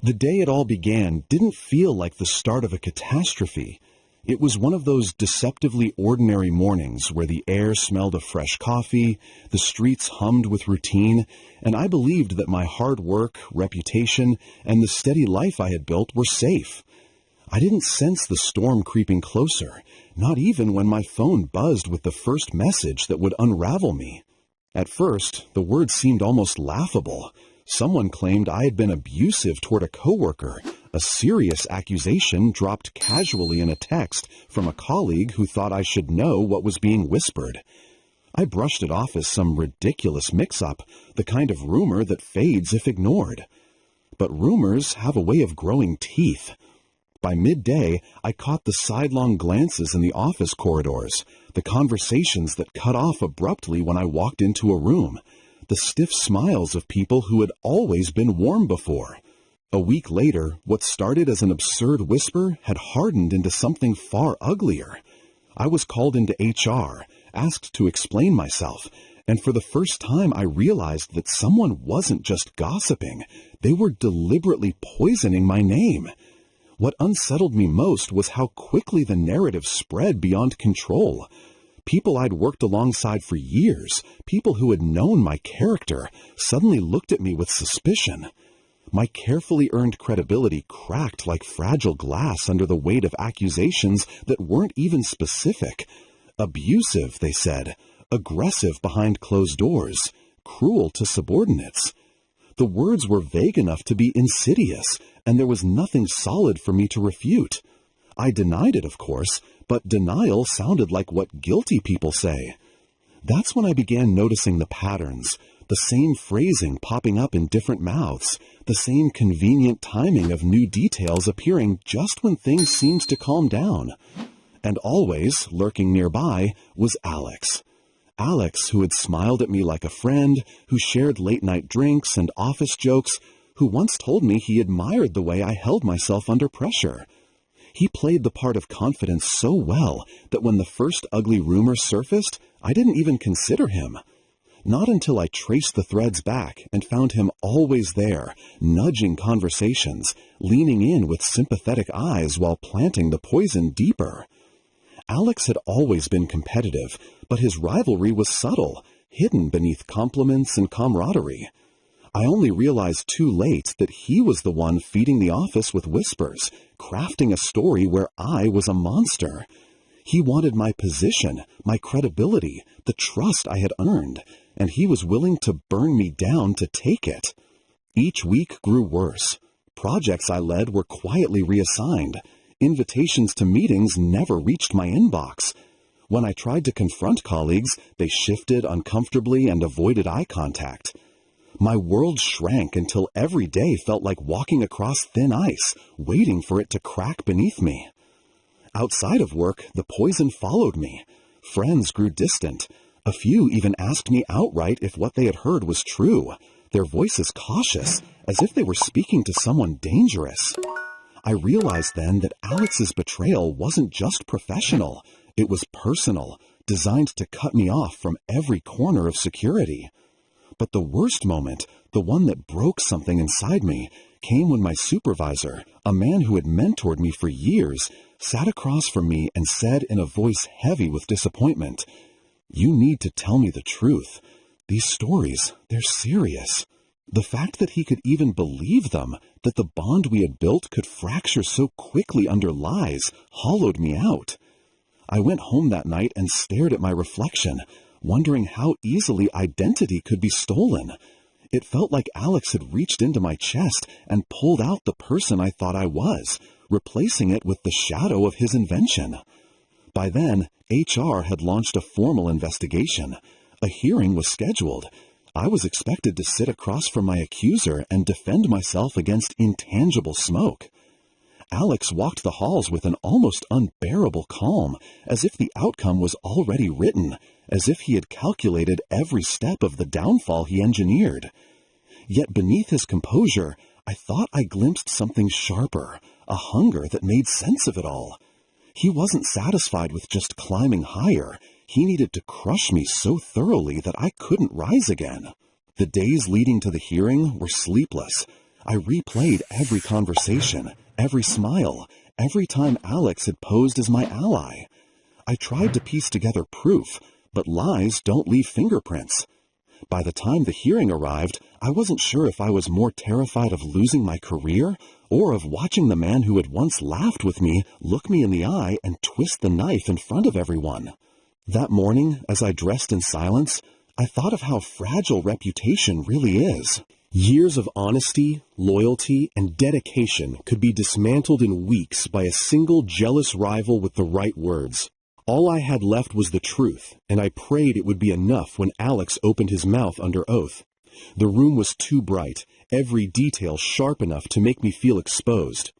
The day it all began didn't feel like the start of a catastrophe. It was one of those deceptively ordinary mornings where the air smelled of fresh coffee, the streets hummed with routine, and I believed that my hard work, reputation, and the steady life I had built were safe. I didn't sense the storm creeping closer, not even when my phone buzzed with the first message that would unravel me. At first, the words seemed almost laughable. Someone claimed I had been abusive toward a coworker, a serious accusation dropped casually in a text from a colleague who thought I should know what was being whispered. I brushed it off as some ridiculous mix-up, the kind of rumor that fades if ignored. But rumors have a way of growing teeth. By midday, I caught the sidelong glances in the office corridors, the conversations that cut off abruptly when I walked into a room, the stiff smiles of people who had always been warm before. A week later, what started as an absurd whisper had hardened into something far uglier. I was called into HR, asked to explain myself, and for the first time I realized that someone wasn't just gossiping, they were deliberately poisoning my name. What unsettled me most was how quickly the narrative spread beyond control. People I'd worked alongside for years, people who had known my character, suddenly looked at me with suspicion. My carefully earned credibility cracked like fragile glass under the weight of accusations that weren't even specific. Abusive, they said, aggressive behind closed doors, cruel to subordinates. The words were vague enough to be insidious, and there was nothing solid for me to refute. I denied it, of course, but denial sounded like what guilty people say. That's when I began noticing the patterns, the same phrasing popping up in different mouths, the same convenient timing of new details appearing just when things seemed to calm down. And always, lurking nearby, was Alex. Alex, who had smiled at me like a friend, who shared late-night drinks and office jokes, who once told me he admired the way I held myself under pressure. He played the part of confidence so well that when the first ugly rumor surfaced, I didn't even consider him. Not until I traced the threads back and found him always there, nudging conversations, leaning in with sympathetic eyes while planting the poison deeper. Alex had always been competitive, but his rivalry was subtle, hidden beneath compliments and camaraderie. I only realized too late that he was the one feeding the office with whispers, crafting a story where I was a monster. He wanted my position, my credibility, the trust I had earned, and he was willing to burn me down to take it. Each week grew worse. Projects I led were quietly reassigned. Invitations to meetings never reached my inbox. When I tried to confront colleagues, they shifted uncomfortably and avoided eye contact. My world shrank until every day felt like walking across thin ice, waiting for it to crack beneath me. Outside of work, the poison followed me. Friends grew distant. A few even asked me outright if what they had heard was true, their voices cautious, as if they were speaking to someone dangerous. I realized then that Alex's betrayal wasn't just professional, it was personal, designed to cut me off from every corner of security. But the worst moment, the one that broke something inside me, came when my supervisor, a man who had mentored me for years, sat across from me and said in a voice heavy with disappointment, "You need to tell me the truth. These stories, they're serious." The fact that he could even believe them, that the bond we had built could fracture so quickly under lies, hollowed me out. I went home that night and stared at my reflection, wondering how easily identity could be stolen. It felt like Alex had reached into my chest and pulled out the person I thought I was, replacing it with the shadow of his invention. By then, HR had launched a formal investigation. A hearing was scheduled. I was expected to sit across from my accuser and defend myself against intangible smoke. Alex walked the halls with an almost unbearable calm, as if the outcome was already written, as if he had calculated every step of the downfall he engineered. Yet beneath his composure, I thought I glimpsed something sharper, a hunger that made sense of it all. He wasn't satisfied with just climbing higher. He needed to crush me so thoroughly that I couldn't rise again. The days leading to the hearing were sleepless. I replayed every conversation, every smile, every time Alex had posed as my ally. I tried to piece together proof, but lies don't leave fingerprints. By the time the hearing arrived, I wasn't sure if I was more terrified of losing my career or of watching the man who had once laughed with me look me in the eye and twist the knife in front of everyone. That morning, as I dressed in silence, I thought of how fragile reputation really is. Years of honesty, loyalty, and dedication could be dismantled in weeks by a single jealous rival with the right words. All I had left was the truth, and I prayed it would be enough when Alex opened his mouth under oath. The room was too bright, every detail sharp enough to make me feel exposed.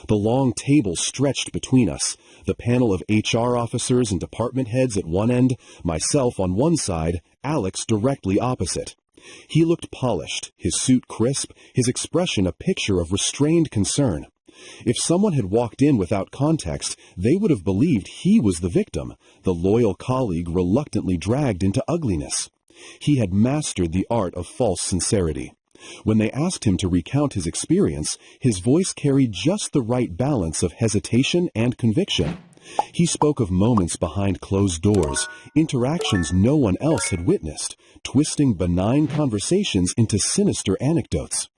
The long table stretched between us, the panel of HR officers and department heads at one end, myself on one side, Alex directly opposite. He looked polished, his suit crisp, his expression a picture of restrained concern. If someone had walked in without context, they would have believed he was the victim, the loyal colleague reluctantly dragged into ugliness. He had mastered the art of false sincerity. When they asked him to recount his experience, his voice carried just the right balance of hesitation and conviction. He spoke of moments behind closed doors, interactions no one else had witnessed, twisting benign conversations into sinister anecdotes.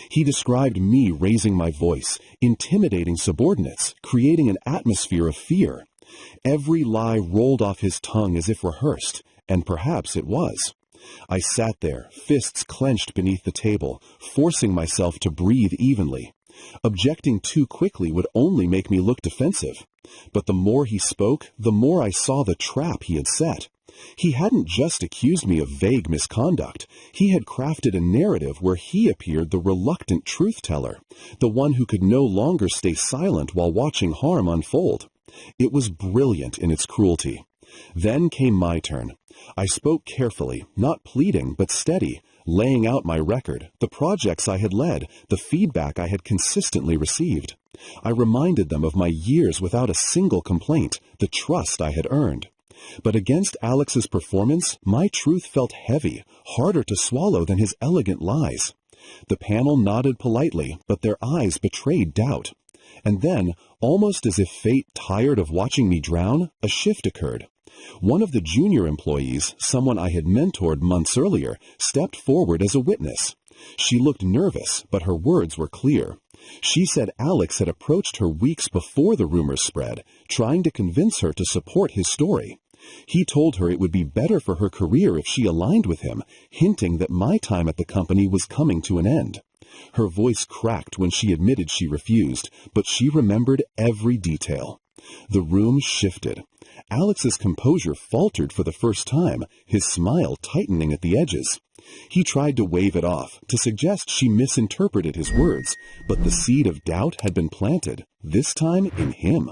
He described me raising my voice, intimidating subordinates, creating an atmosphere of fear. Every lie rolled off his tongue as if rehearsed, and perhaps it was. I sat there, fists clenched beneath the table, forcing myself to breathe evenly. Objecting too quickly would only make me look defensive. But the more he spoke, the more I saw the trap he had set. He hadn't just accused me of vague misconduct. He had crafted a narrative where he appeared the reluctant truth-teller, the one who could no longer stay silent while watching harm unfold. It was brilliant in its cruelty. Then came my turn. I spoke carefully, not pleading, but steady, laying out my record, the projects I had led, the feedback I had consistently received. I reminded them of my years without a single complaint, the trust I had earned. But against Alex's performance, my truth felt heavy, harder to swallow than his elegant lies. The panel nodded politely, but their eyes betrayed doubt. And then, almost as if fate tired of watching me drown, a shift occurred. One of the junior employees, someone I had mentored months earlier, stepped forward as a witness. She looked nervous, but her words were clear. She said Alex had approached her weeks before the rumors spread, trying to convince her to support his story. He told her it would be better for her career if she aligned with him, hinting that my time at the company was coming to an end. Her voice cracked when she admitted she refused, but she remembered every detail. The room shifted. Alex's composure faltered for the first time, his smile tightening at the edges. He tried to wave it off, to suggest she misinterpreted his words, but the seed of doubt had been planted, this time in him.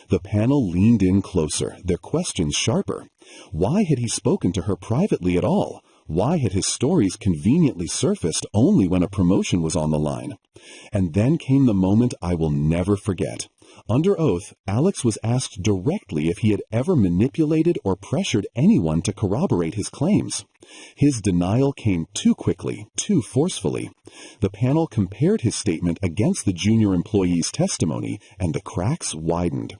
The panel leaned in closer, their questions sharper. Why had he spoken to her privately at all? Why had his stories conveniently surfaced only when a promotion was on the line? And then came the moment I will never forget. Under oath, Alex was asked directly if he had ever manipulated or pressured anyone to corroborate his claims. His denial came too quickly, too forcefully. The panel compared his statement against the junior employee's testimony, and the cracks widened.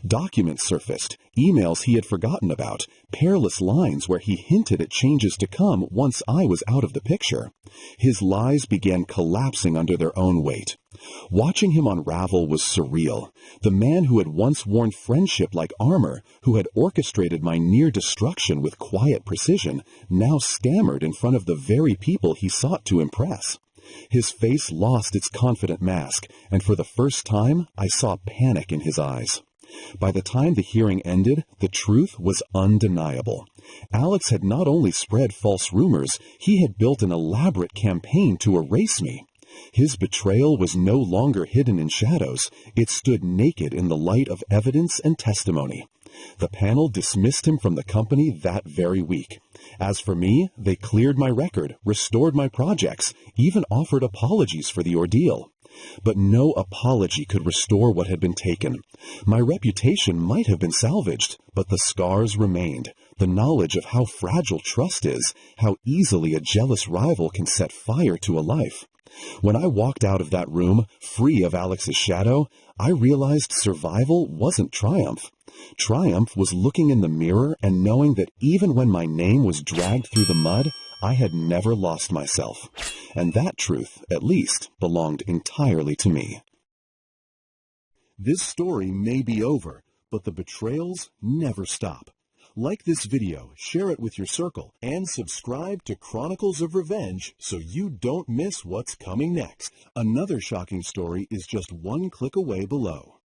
Documents surfaced, emails he had forgotten about, perilous lines where he hinted at changes to come once I was out of the picture. His lies began collapsing under their own weight. Watching him unravel was surreal. The man who had once worn friendship like armor, who had orchestrated my near destruction with quiet precision, now stammered in front of the very people he sought to impress. His face lost its confident mask, and for the first time I saw panic in his eyes. By the time the hearing ended, the truth was undeniable. Alex had not only spread false rumors, he had built an elaborate campaign to erase me. His betrayal was no longer hidden in shadows. It stood naked in the light of evidence and testimony. The panel dismissed him from the company that very week. As for me, they cleared my record, restored my projects, even offered apologies for the ordeal. But no apology could restore what had been taken. My reputation might have been salvaged, but the scars remained. The knowledge of how fragile trust is, how easily a jealous rival can set fire to a life. When I walked out of that room, free of Alex's shadow, I realized survival wasn't triumph. Triumph was looking in the mirror and knowing that even when my name was dragged through the mud, I had never lost myself. And that truth, at least, belonged entirely to me. This story may be over, but the betrayals never stop. Like this video, share it with your circle, and subscribe to Chronicles of Revenge so you don't miss what's coming next. Another shocking story is just one click away below.